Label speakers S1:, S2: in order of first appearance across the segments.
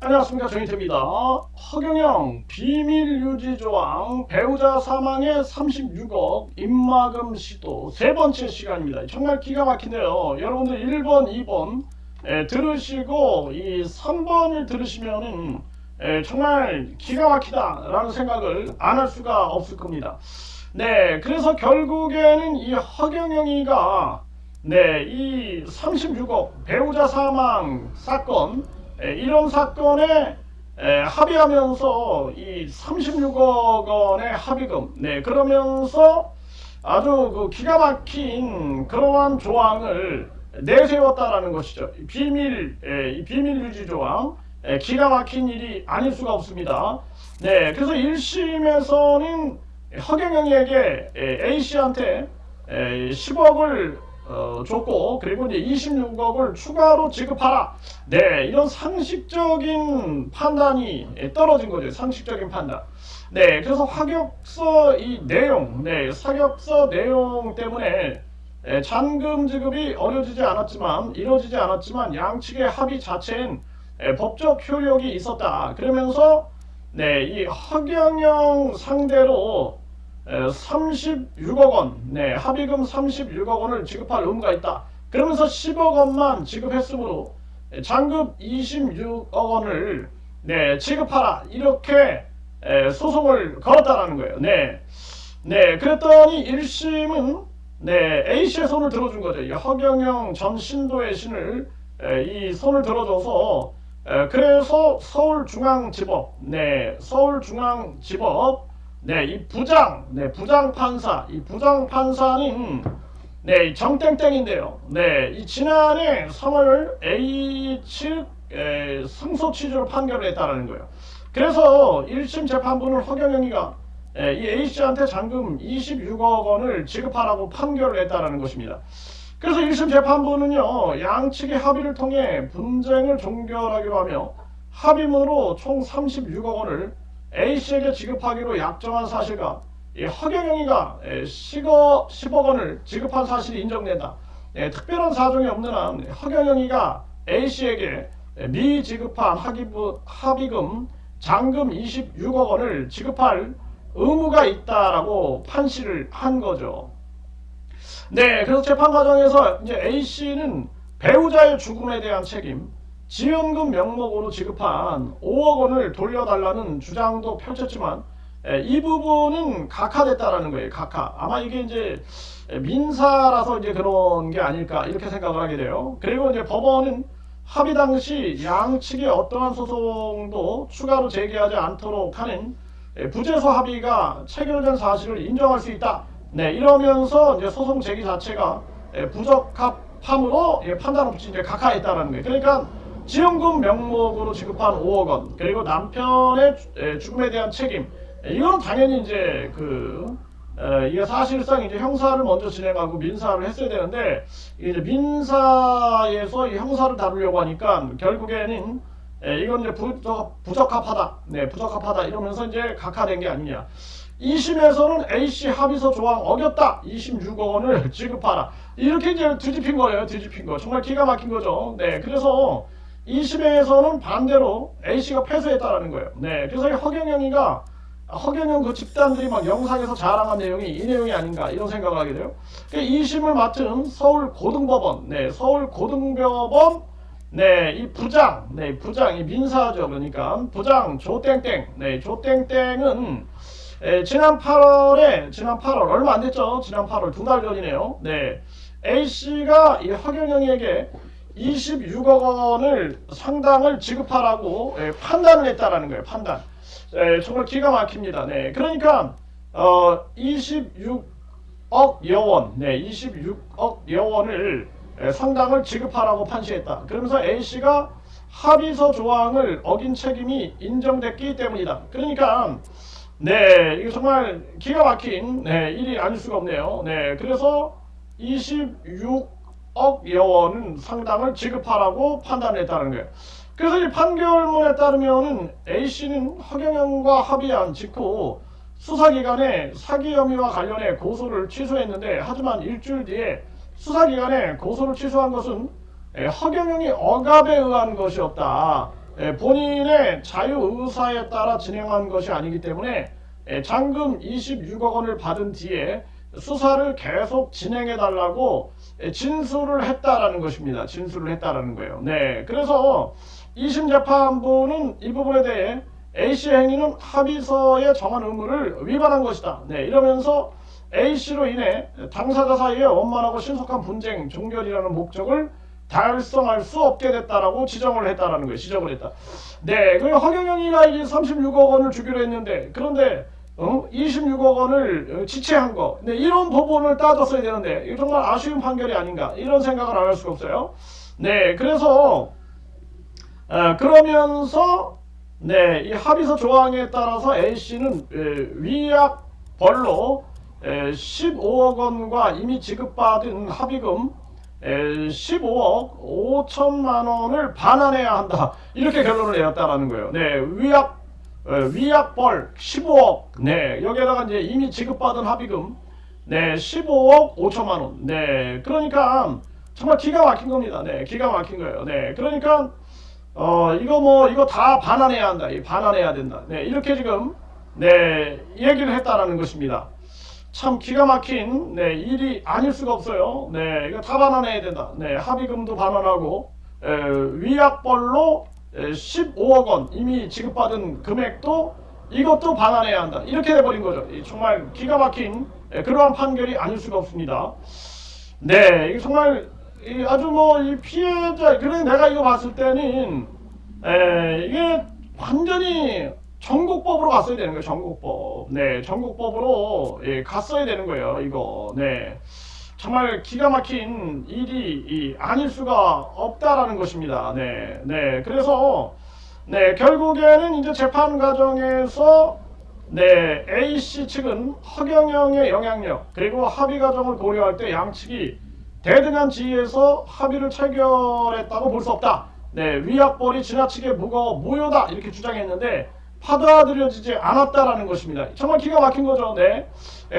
S1: 안녕하십니까, 정희태입니다. 허경영 비밀유지조항 배우자 사망에 36억 입마금 시도 세 번째 시간입니다. 정말 기가 막힌데요. 여러분들 1번, 2번 들으시고 이 3번을 들으시면은 정말 기가 막히다라는 생각을 안 할 수가 없을 겁니다. 네, 그래서 결국에는 이 허경영이가 이 36억 배우자 사망 사건 이런 사건에 합의하면서 이 36억 원의 합의금 그러면서 아주 그 기가 막힌 그러한 조항을 내세웠다라는 것이죠. 이 비밀 유지 조항 기가 막힌 일이 아닐 수가 없습니다. 그래서 1심에서는 허경영에게 A씨한테 10억을 줬고, 그리고 이제 26억을 추가로 지급하라. 이런 상식적인 판단이 떨어진 거죠. 상식적인 판단. 그래서 사격서 내용 때문에 잔금 지급이 이루어지지 않았지만 양측의 합의 자체엔 법적 효력이 있었다. 그러면서 이 허경영 상대로 36억 원, 합의금 36억 원을 지급할 의무가 있다. 그러면서 10억 원만 지급했으므로 잔금 26억 원을 지급하라. 이렇게 소송을 걸었다라는 거예요. 그랬더니 1심은 A씨의 손을 들어준 거죠. 허경영 전 신도의 신을 이 손을 들어줘서 그래서 서울중앙지법 이 부장판사는 정땡땡인데요. 이 지난해 3월 A 측 승소 취지로 판결을 했다는 거예요. 그래서 1심 재판부는 허경영이가 이 A씨한테 잔금 26억 원을 지급하라고 판결을 했다는 것입니다. 그래서 1심 재판부는요, 양측의 합의를 통해 분쟁을 종결하기로 하며 합의문으로 총 36억 원을 A씨에게 지급하기로 약정한 사실과 허경영이가 10억 원을 지급한 사실이 인정된다. 특별한 사정이 없는 한 허경영이가 A씨에게 미지급한 합의금 잔금 26억 원을 지급할 의무가 있다라고 판시를 한 거죠. 그래서 재판 과정에서 이제 A씨는 배우자의 죽음에 대한 책임, 지연금 명목으로 지급한 5억 원을 돌려달라는 주장도 펼쳤지만 이 부분은 각하됐다라는 거예요. 각하. 아마 이게 이제 민사라서 이제 그런 게 아닐까 이렇게 생각을 하게 돼요. 그리고 이제 법원은 합의 당시 양측의 어떠한 소송도 추가로 제기하지 않도록 하는 부재소 합의가 체결된 사실을 인정할 수 있다. 이러면서 이제 소송 제기 자체가 부적합함으로 판단을 붙인 이제 각하했다라는 거예요. 그러니까 지연금 명목으로 지급한 5억 원, 그리고 남편의 죽음에 대한 책임, 이건 당연히 이제 이게 사실상 이제 형사를 먼저 진행하고 민사를 했어야 되는데, 이제 민사에서 이 형사를 다루려고 하니까 결국에는 이건 이제 부적합하다 이러면서 이제 각하된 게 아니냐. 2심에서는 A씨 합의서 조항 어겼다. 26억 원을 지급하라. 이렇게 이제 뒤집힌 거예요. 정말 기가 막힌 거죠. 그래서 2심에서는 반대로 A씨가 패소했다라는 거예요. 그래서 허경영 그 집단들이 막 영상에서 자랑한 내용이 이 내용이 아닌가 이런 생각을 하게 돼요. 2심을 맡은 서울고등법원, 이 부장, 이 민사죠. 그러니까 부장 조땡땡은 지난 8월 얼마 안 됐죠. 지난 8월 2달 전이네요. A씨가 이 허경영에게 26억 원을 상당을 지급하라고 판단을 했다라는 거예요. 판단. 정말 기가 막힙니다. 그러니까 26억 여원을 상당을 지급하라고 판시했다. 그러면서 A씨가 합의서 조항을 어긴 책임이 인정됐기 때문이다. 그러니까 이게 정말 기가 막힌 일이 아닐 수가 없네요. 그래서 26억 여원은 상당을 지급하라고 판단했다는 거예요. 그래서 이 판결문에 따르면은 A씨는 허경영과 합의한 직후 수사기관에 사기 혐의와 관련해 고소를 취소했는데, 하지만 일주일 뒤에 수사기관에 고소를 취소한 것은 허경영이 억압에 의한 것이었다. 본인의 자유의사에 따라 진행한 것이 아니기 때문에 잔금 26억 원을 받은 뒤에 수사를 계속 진행해 달라고 진술을 했다라는 것입니다. 진술을 했다라는 거예요. 네, 그래서 2심 재판부는 이 부분에 대해 A씨 행위는 합의서에 정한 의무를 위반한 것이다. 네, 이러면서 A씨로 인해 당사자 사이에 원만하고 신속한 분쟁 종결이라는 목적을 달성할 수 없게 됐다라고 지정을 했다라는 거예요. 지적을 했다. 네, 그 허경영이가 이제 36억 원을 주기로 했는데 그런데 26억 원을 지체한 거. 네, 이런 부분을 따졌어야 되는데 이거 정말 아쉬운 판결이 아닌가 이런 생각을 안 할 수가 없어요. 네, 그래서 그러면서 네, 이 합의서 조항에 따라서 A씨는 위약벌로 15억 원과 이미 지급받은 합의금 15억 5천만 원을 반환해야 한다. 이렇게 결론을 내렸다라는 거예요. 네, 위약벌 15억. 네, 여기에다가 이제 이미 지급받은 합의금 네, 15억 5천만 원. 네, 그러니까 정말 기가 막힌 겁니다. 네, 기가 막힌 거예요. 네, 그러니까 이거 다 반환해야 한다. 반환해야 된다. 네, 이렇게 지금 네, 얘기를 했다라는 것입니다. 참 기가 막힌 네, 일이 아닐 수가 없어요. 네, 이거 다 반환해야 된다. 네, 합의금도 반환하고 위약벌로 15억 원 이미 지급받은 금액도 이것도 반환해야 한다. 이렇게 돼버린 거죠. 정말 기가 막힌 그러한 판결이 아닐 수가 없습니다. 네, 이게 정말 아주 이 피해자 그래 내가 이거 봤을 때는 이게 완전히 전국법으로 갔어야 되는 거예요. 전국법. 네, 전국법으로 갔어야 되는 거예요. 이거. 네, 정말 기가 막힌 일이 아닐 수가 없다라는 것입니다. 네, 네. 그래서 네, 결국에는 이제 재판 과정에서 네, A씨 측은 허경영의 영향력 그리고 합의 과정을 고려할 때 양측이 대등한 지위에서 합의를 체결했다고 볼 수 없다. 네, 위약벌이 지나치게 무효다 이렇게 주장했는데 받아들여지지 않았다라는 것입니다. 정말 기가 막힌 거죠. 네,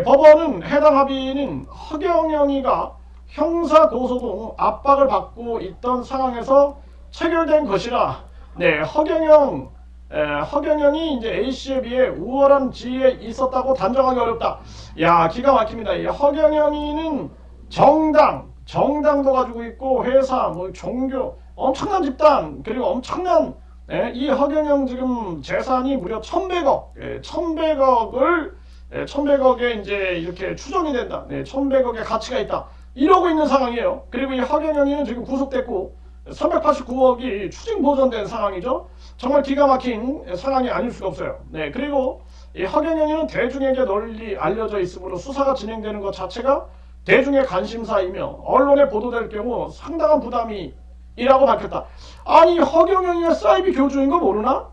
S1: 법원은 해당 합의는 허경영이가 형사 고소 등 압박을 받고 있던 상황에서 체결된 것이라 네, 허경영이 이제 A씨에 비해 우월한 지위에 있었다고 단정하기 어렵다. 야, 기가 막힙니다. 이 허경영이는 정당도 가지고 있고 회사, 종교, 엄청난 집단 그리고 엄청난 이 허경영 지금 재산이 무려 1,100억, 1,100억에 이제 이렇게 추정이 된다. 네, 1,100억의 가치가 있다. 이러고 있는 상황이에요. 그리고 이 허경영이는 지금 구속됐고 389억이 추징 보전된 상황이죠. 정말 기가 막힌 상황이 아닐 수가 없어요. 네, 그리고 이 허경영이는 대중에게 널리 알려져 있으므로 수사가 진행되는 것 자체가 대중의 관심사이며 언론에 보도될 경우 상당한 부담이라고 밝혔다. 아니, 허경영이가 사이비 교주인 거 모르나?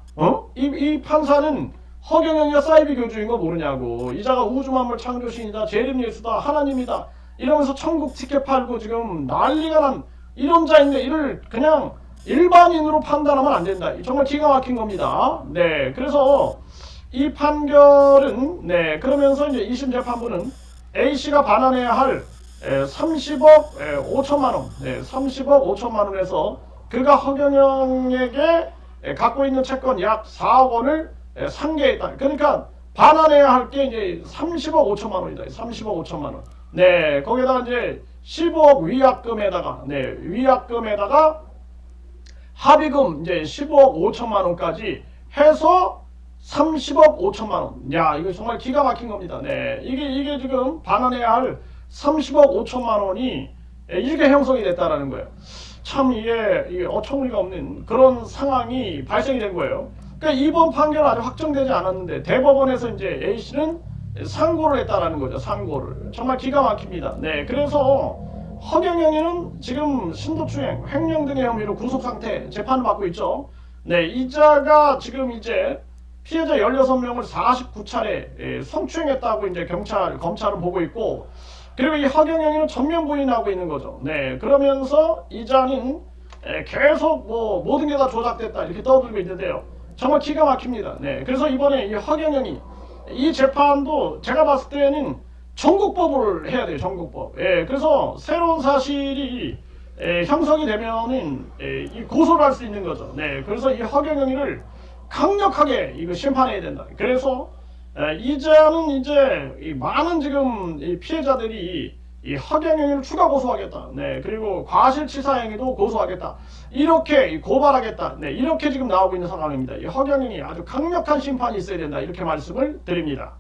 S1: 이 판사는 허경영이가 사이비 교주인 거 모르냐고. 이자가 우주만물 창조신이다, 재림 예수다, 하나님이다 이러면서 천국 티켓 팔고 지금 난리가 난 이런 자인데 이를 그냥 일반인으로 판단하면 안 된다. 정말 기가 막힌 겁니다. 네, 그래서 이 판결은 네, 그러면서 이제 2심 재판부는 A씨가 반환해야 할 30억 5천만 원, 네, 30억 5천만 원에서 그가 허경영에게 갖고 있는 채권 약 4억 원을 상계했다. 그러니까 반환해야 할 게 이제 30억 5천만 원이다. 30억 5천만 원. 네, 거기에다가 이제 15억 위약금에다가 합의금 이제 15억 5천만 원까지 해서 30억 5천만 원. 야, 이거 정말 기가 막힌 겁니다. 네, 이게 지금 반환해야 할 30억 5천만 원이 이렇게 형성이 됐다라는 거예요. 참 이게 어처구니가 없는 그런 상황이 발생이 된 거예요. 그러니까 이번 판결은 아직 확정되지 않았는데 대법원에서 이제 A씨는 상고를 했다라는 거죠. 상고를. 정말 기가 막힙니다. 네, 그래서 허경영이는 지금 신도추행, 횡령 등의 혐의로 구속상태 재판을 받고 있죠. 네, 이자가 지금 이제 피해자 16명을 49차례 성추행했다고 이제 검찰은 보고 있고, 그리고 이 허경영이는 전면 부인하고 있는 거죠. 네, 그러면서 이자는 계속 모든 게 다 조작됐다 이렇게 떠들고 있는데요. 정말 기가 막힙니다. 네, 그래서 이번에 이 허경영이 이 재판도 제가 봤을 때는 전국법을 해야 돼요. 전국법. 예, 그래서 새로운 사실이 형성이 되면은 이 고소를 할 수 있는 거죠. 네, 그래서 이 허경영이를 강력하게 이거 심판해야 된다. 그래서 이제는 이제 이 많은 지금 이 피해자들이 이 허경영이를 추가 고소하겠다. 네, 그리고 과실치사행위도 고소하겠다. 이렇게 고발하겠다. 네, 이렇게 지금 나오고 있는 상황입니다. 이 허경영이 아주 강력한 심판이 있어야 된다. 이렇게 말씀을 드립니다.